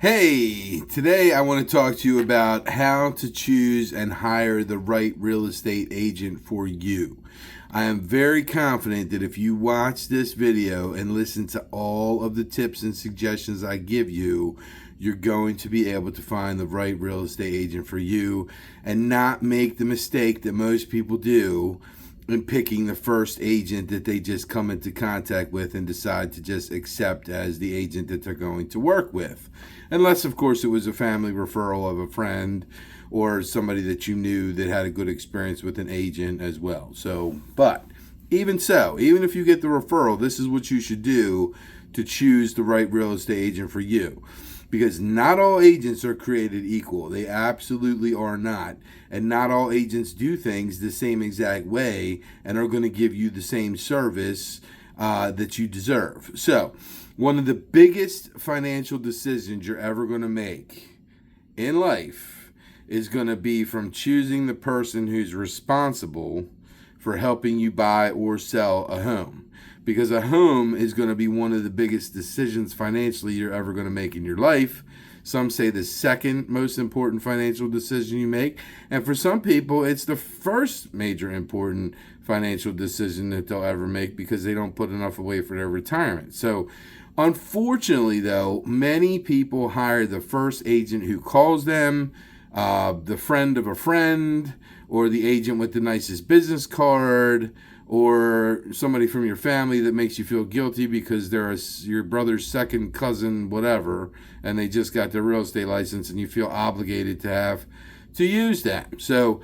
Hey, today I want to talk to you about how to choose and hire the right real estate agent for you. I am very confident that if you watch this video and listen to all of the tips and suggestions I give you, you're going to be able to find the right real estate agent for you and not make the mistake that most people do in picking the first agent that they just come into contact with and decide to just accept as the agent that they're going to work with. Unless, of course, it was a family referral of a friend or somebody that you knew that had a good experience with an agent as well. But even so, even if you get the referral, this is what you should do to choose the right real estate agent for you. Because not all agents are created equal. They absolutely are not. And not all agents do things the same exact way and are going to give you the same service that you deserve. So, one of the biggest financial decisions you're ever going to make in life is going to be from choosing the person who's responsible for helping you buy or sell a home. Because a home is going to be one of the biggest decisions financially you're ever going to make in your life. Some say the second most important financial decision you make. And for some people, it's the first major important financial decision that they'll ever make because they don't put enough away for their retirement. So, unfortunately, though, many people hire the first agent who calls them, the friend of a friend, or the agent with the nicest business card, or somebody from your family that makes you feel guilty because they're your brother's second cousin, whatever, and they just got their real estate license and you feel obligated to have to use them. So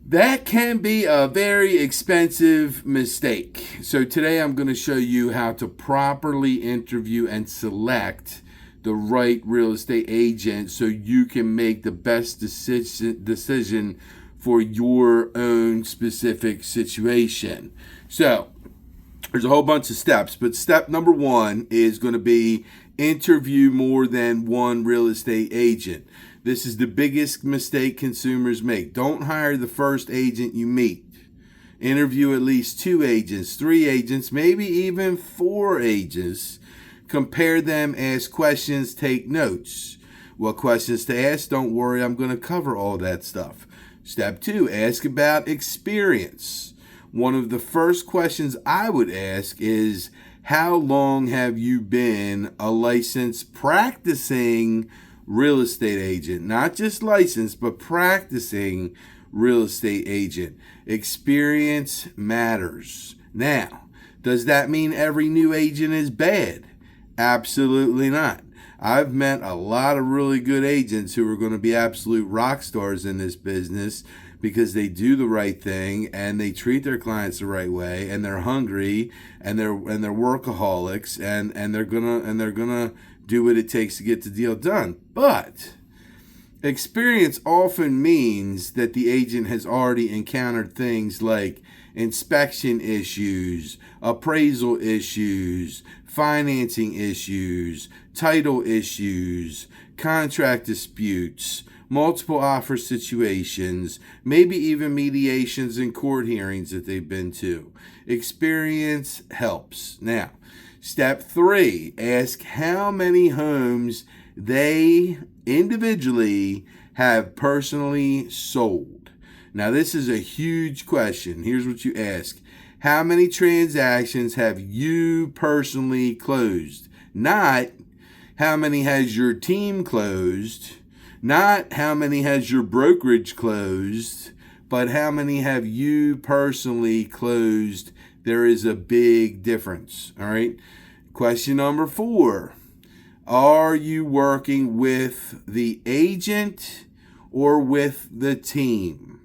that can be a very expensive mistake. So today I'm going to show you how to properly interview and select the right real estate agent so you can make the best decision for your own specific situation. So there's a whole bunch of steps, but step number one is going to be interview more than one real estate agent. This is the biggest mistake consumers make. Don't hire the first agent you meet. Interview at least 2 agents, 3 agents, maybe even 4 agents. Compare them, ask questions, take notes. What questions to ask? Don't worry, I'm going to cover all that stuff. Step 2, ask about experience. One of the first questions I would ask is, how long have you been a licensed practicing real estate agent? Not just licensed, but practicing real estate agent. Experience matters. Now, does that mean every new agent is bad? Absolutely not. I've met a lot of really good agents who are going to be absolute rock stars in this business because they do the right thing and they treat their clients the right way and they're hungry and they're workaholics and they're gonna do what it takes to get the deal done. But experience often means that the agent has already encountered things like inspection issues, appraisal issues, financing issues, title issues, contract disputes, multiple offer situations, maybe even mediations and court hearings that they've been to. Experience helps. Now, step 3, ask how many homes they individually have personally sold. Now, this is a huge question. Here's what you ask. How many transactions have you personally closed? Not how many has your team closed, not how many has your brokerage closed, but how many have you personally closed. There is a big difference, all right? Question number 4, are you working with the agent or with the team?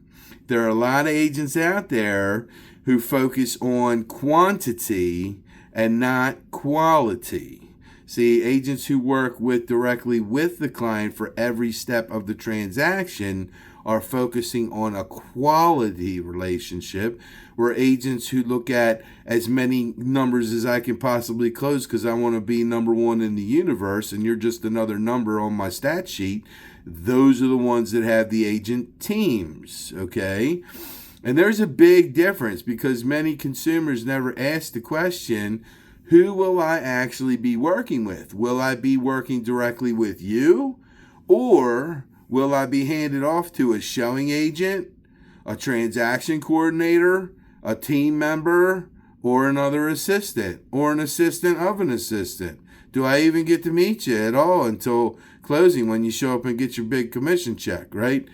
There are a lot of agents out there who focus on quantity and not quality. See, agents who work directly with the client for every step of the transaction are focusing on a quality relationship, where agents who look at as many numbers as I can possibly close because I want to be number 1 in the universe and you're just another number on my stat sheet, those are the ones that have the agent teams, okay? And there's a big difference because many consumers never ask the question, Who will I actually be working with? Will I be working directly with you? Or will I be handed off to a showing agent, a transaction coordinator, a team member, or another assistant, or an assistant of an assistant? Do I even get to meet you at all until closing when you show up and get your big commission check, right?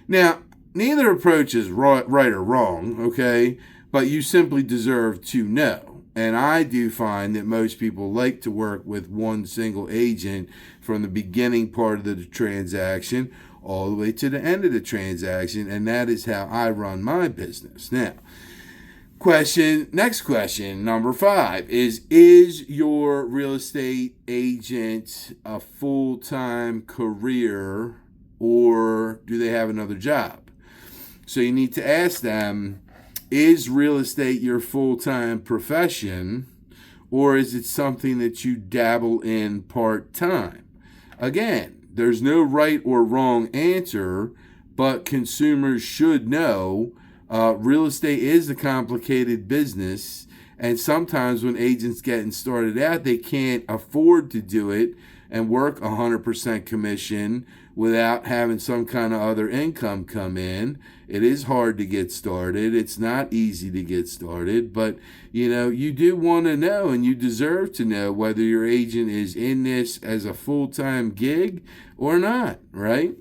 Now, neither approach is right or wrong, okay? But you simply deserve to know. And I do find that most people like to work with one single agent from the beginning part of the transaction all the way to the end of the transaction. And that is how I run my business. Now, next question, number 5 is your real estate agent a full-time career, or do they have another job? So you need to ask them, is real estate your full-time profession, or is it something that you dabble in part-time? Again, there's no right or wrong answer, but consumers should know real estate is a complicated business, and sometimes when agents getting started out, they can't afford to do it and work 100% commission without having some kind of other income come in. It is hard to get started. It's not easy to get started, but you do want to know, and you deserve to know, whether your agent is in this as a full-time gig or not, right?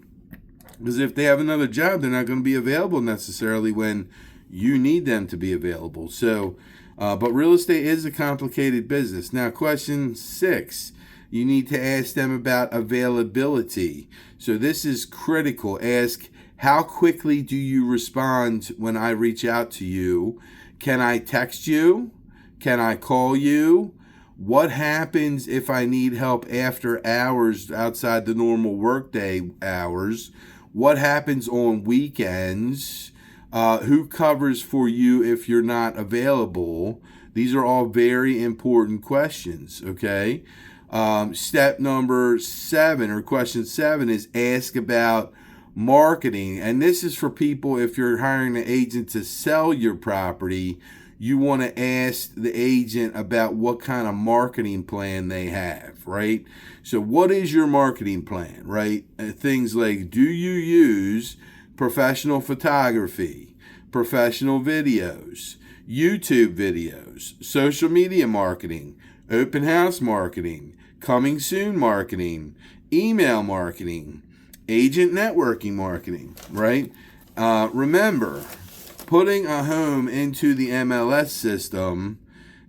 Because if they have another job, they're not going to be available necessarily when you need them to be available. So, but real estate is a complicated business. Now, question 6, you need to ask them about availability. So this is critical. Ask, how quickly do you respond when I reach out to you? Can I text you? Can I call you? What happens if I need help after hours outside the normal workday hours? What happens on weekends? Who covers for you if you're not available? These are all very important questions, okay? Step number 7, or question 7, is ask about marketing. And this is for people, if you're hiring an agent to sell your property, you want to ask the agent about what kind of marketing plan they have, right? So what is your marketing plan, right? Things like, do you use professional photography, professional videos, YouTube videos, social media marketing, open house marketing, coming soon marketing, email marketing, agent networking marketing, right? Remember, putting a home into the MLS system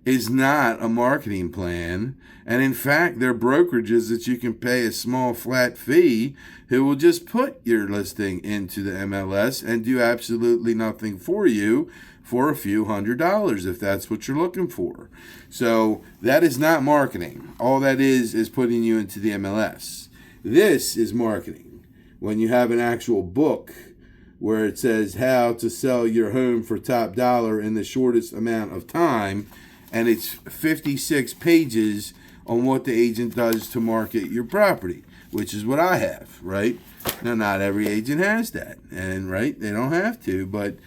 is not a marketing plan. And in fact, there are brokerages that you can pay a small flat fee who will just put your listing into the MLS and do absolutely nothing for you for a few $100s if that's what you're looking for. So that is not marketing. All that is putting you into the MLS. This is marketing. When you have an actual book where it says how to sell your home for top dollar in the shortest amount of time, and it's 56 pages on what the agent does to market your property, which is what I have, right? Now, not every agent has that, and right, they don't have to, but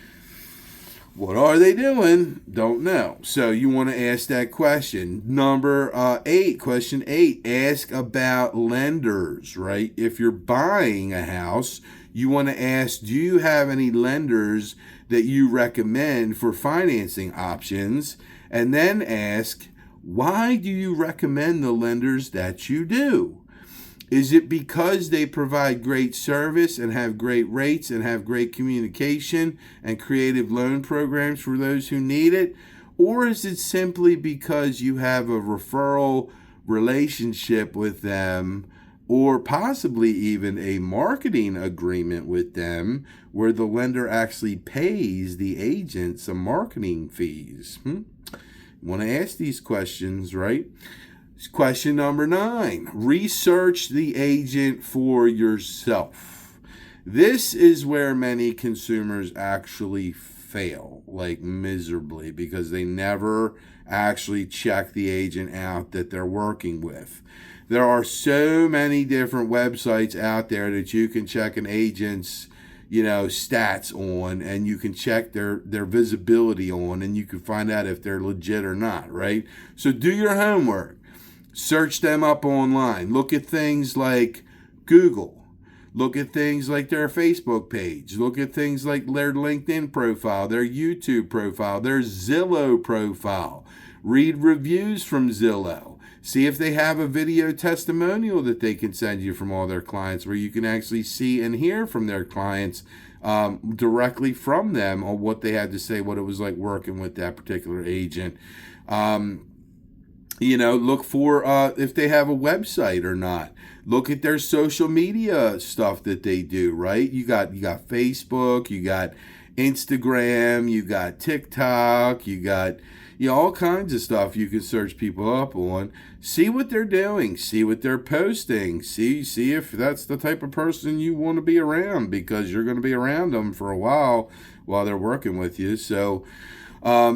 what are they doing? Don't know. So you want to ask that question. Number 8, question 8, ask about lenders, right? If you're buying a house, you want to ask, do you have any lenders that you recommend for financing options? And then ask, why do you recommend the lenders that you do? Is it because they provide great service and have great rates and have great communication and creative loan programs for those who need it? Or is it simply because you have a referral relationship with them, or possibly even a marketing agreement with them where the lender actually pays the agent some marketing fees? You want to ask these questions, right? Question number 9, research the agent for yourself. This is where many consumers actually fail, like miserably, because they never actually check the agent out that they're working with. There are so many different websites out there that you can check an agent's stats on, and you can check their visibility on, and you can find out if they're legit or not, right? So do your homework. Search them up online. Look at things like Google. Look at things like their Facebook page. Look at things like their LinkedIn profile, their YouTube profile, their Zillow profile. Read reviews from Zillow. See if they have a video testimonial that they can send you from all their clients, where you can actually see and hear from their clients directly from them on what they had to say, what it was like working with that particular agent. Look for if they have a website or not. Look at their social media stuff that they do, right? You got Facebook, you got Instagram, you got TikTok, you got all kinds of stuff you can search people up on. See what they're doing, see what they're posting, see if that's the type of person you want to be around, because you're going to be around them for a while they're working with you. So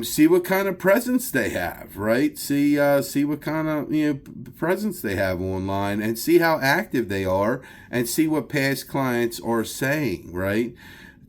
see what kind of presence they have, right? See what kind of presence they have online, and see how active they are, and see what past clients are saying, right?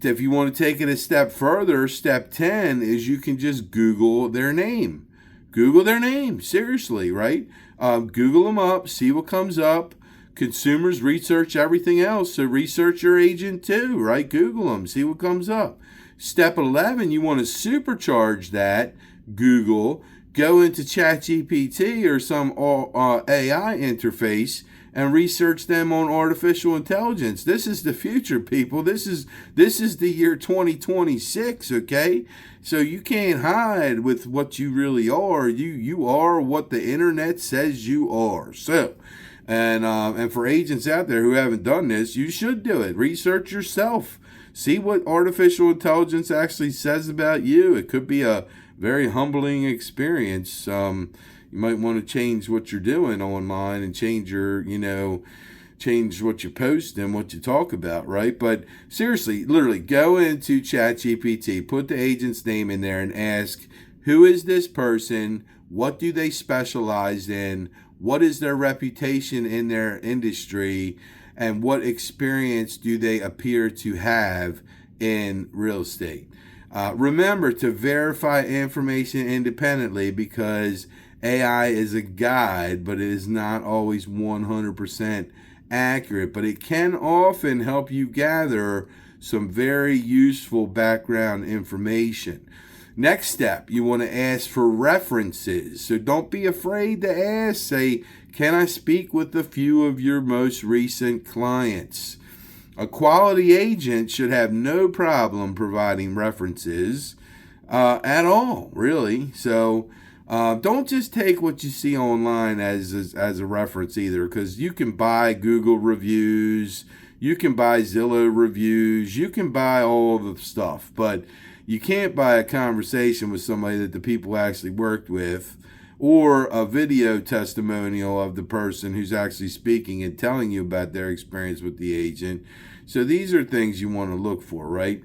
If you want to take it a step further, step 10 is you can just Google their name. Google their name, seriously, right? Google them up, see what comes up. Consumers research everything else, so research your agent too, right? Google them, see what comes up. Step 11, you want to supercharge that Google. Go into ChatGPT or some AI interface and research them on artificial intelligence. This is the future, people. This is the year 2026, okay? So you can't hide with what you really are. You are what the internet says you are. So, and for agents out there who haven't done this, you should do it. Research yourself. See what artificial intelligence actually says about you. It could be a very humbling experience. You might want to change what you're doing online and change change what you post and what you talk about, right? But seriously, literally go into ChatGPT, put the agent's name in there and ask, who is this person? What do they specialize in? What is their reputation in their industry? And what experience do they appear to have in real estate? Remember to verify information independently, because AI is a guide, but it is not always 100% accurate. But it can often help you gather some very useful background information. Next step, you want to ask for references. So don't be afraid to ask. Say, can I speak with a few of your most recent clients? A quality agent should have no problem providing references at all, really. So don't just take what you see online as a reference either, because you can buy Google reviews, you can buy Zillow reviews, you can buy all the stuff, but you can't buy a conversation with somebody that the people actually worked with, or a video testimonial of the person who's actually speaking and telling you about their experience with the agent. So these are things you want to look for, right?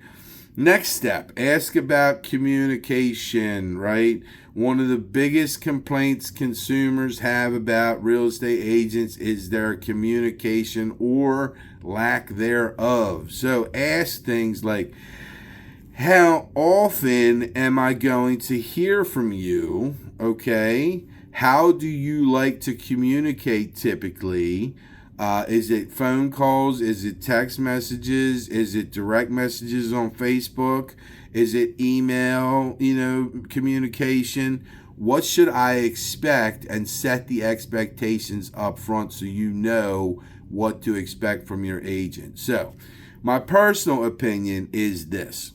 Next step, ask about communication, right? One of the biggest complaints consumers have about real estate agents is their communication or lack thereof. So ask things like, how often am I going to hear from you? Okay. How do you like to communicate typically? Is it phone calls? Is it text messages? Is it direct messages on Facebook? Is it email, communication? What should I expect, and set the expectations up front so you know what to expect from your agent. So, my personal opinion is this.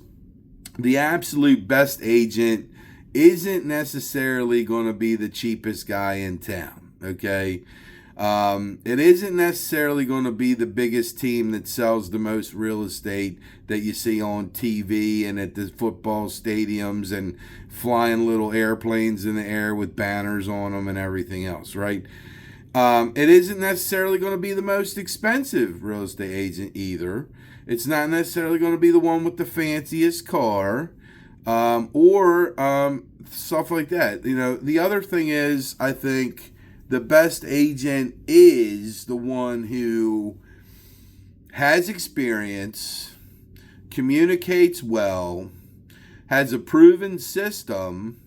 The absolute best agent isn't necessarily going to be the cheapest guy in town, okay? It isn't necessarily going to be the biggest team that sells the most real estate that you see on TV and at the football stadiums and flying little airplanes in the air with banners on them and everything else, right? It isn't necessarily going to be the most expensive real estate agent either. It's not necessarily going to be the one with the fanciest car, or stuff like that. The other thing is, I think the best agent is the one who has experience, communicates well, has a proven system,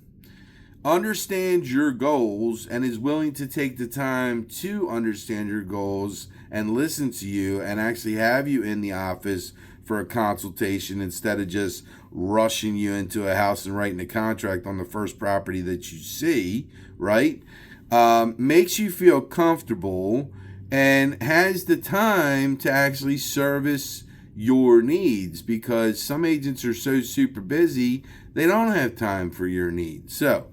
understands your goals, and is willing to take the time to understand your goals and listen to you and actually have you in the office for a consultation instead of just rushing you into a house and writing a contract on the first property that you see, right? Makes you feel comfortable and has the time to actually service your needs, because some agents are so super busy they don't have time for your needs. So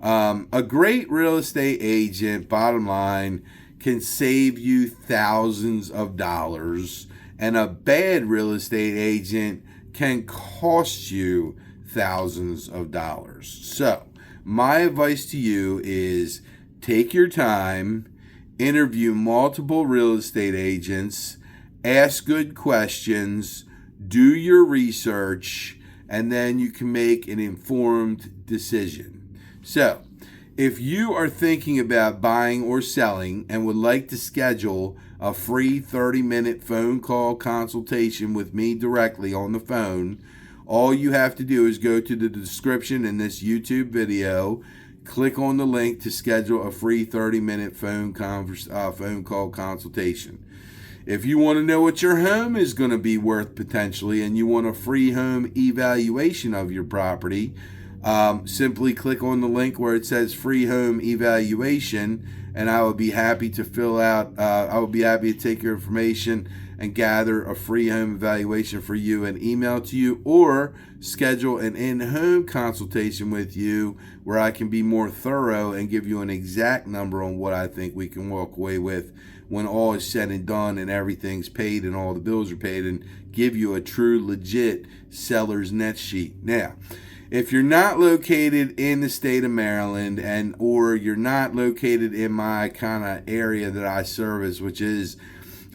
a great real estate agent, bottom line, can save you thousands of dollars, and a bad real estate agent can cost you thousands of dollars. So my advice to you is take your time, interview multiple real estate agents, ask good questions, do your research, and then you can make an informed decision. So, if you are thinking about buying or selling and would like to schedule a free 30-minute phone call consultation with me directly on the phone, all you have to do is go to the description in this YouTube video, click on the link to schedule a free 30-minute phone call consultation. If you want to know what your home is going to be worth potentially and you want a free home evaluation of your property, simply click on the link where it says free home evaluation, and I will be happy to take your information and gather a free home evaluation for you and email to you, or schedule an in-home consultation with you where I can be more thorough and give you an exact number on what I think we can walk away with when all is said and done and everything's paid and all the bills are paid, and give you a true legit seller's net sheet. Now, if you're not located in the state of Maryland or you're not located in my kind of area that I service, which is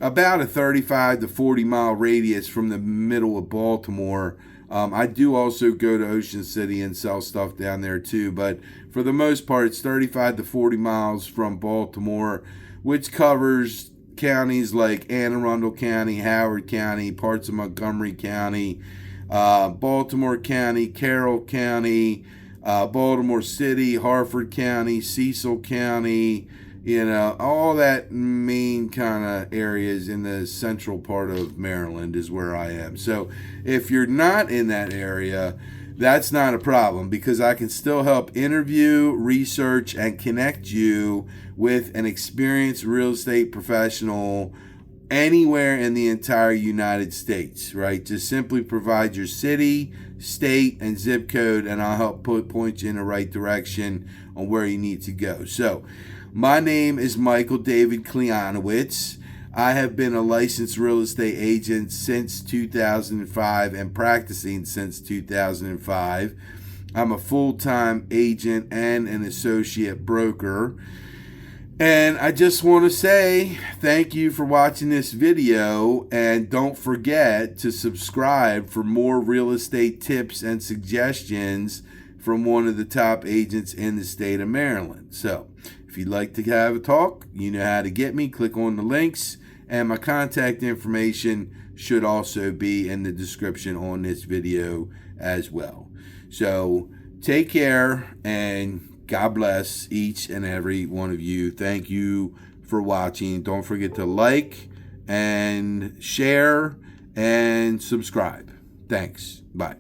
about a 35 to 40 mile radius from the middle of Baltimore, I do also go to Ocean City and sell stuff down there too, but for the most part it's 35 to 40 miles from Baltimore, which covers counties like Anne Arundel County, Howard County, parts of Montgomery County, Baltimore County, Carroll County, Baltimore City, Harford County, Cecil County, all that main kind of areas in the central part of Maryland is where I am. So if you're not in that area, that's not a problem, because I can still help interview, research, and connect you with an experienced real estate professional anywhere in the entire United States, right? Just simply provide your city, state, and zip code, and I'll help point you in the right direction on where you need to go. So, my name is Michael David Klijanowicz. I have been a licensed real estate agent since 2005 and practicing since 2005. I'm a full-time agent and an associate broker. And I just want to say thank you for watching this video, and don't forget to subscribe for more real estate tips and suggestions from one of the top agents in the state of Maryland. So if you'd like to have a talk, you know how to get me. Click on the links, and my contact information should also be in the description on this video as well. So take care, and God bless each and every one of you. Thank you for watching. Don't forget to like and share and subscribe. Thanks. Bye.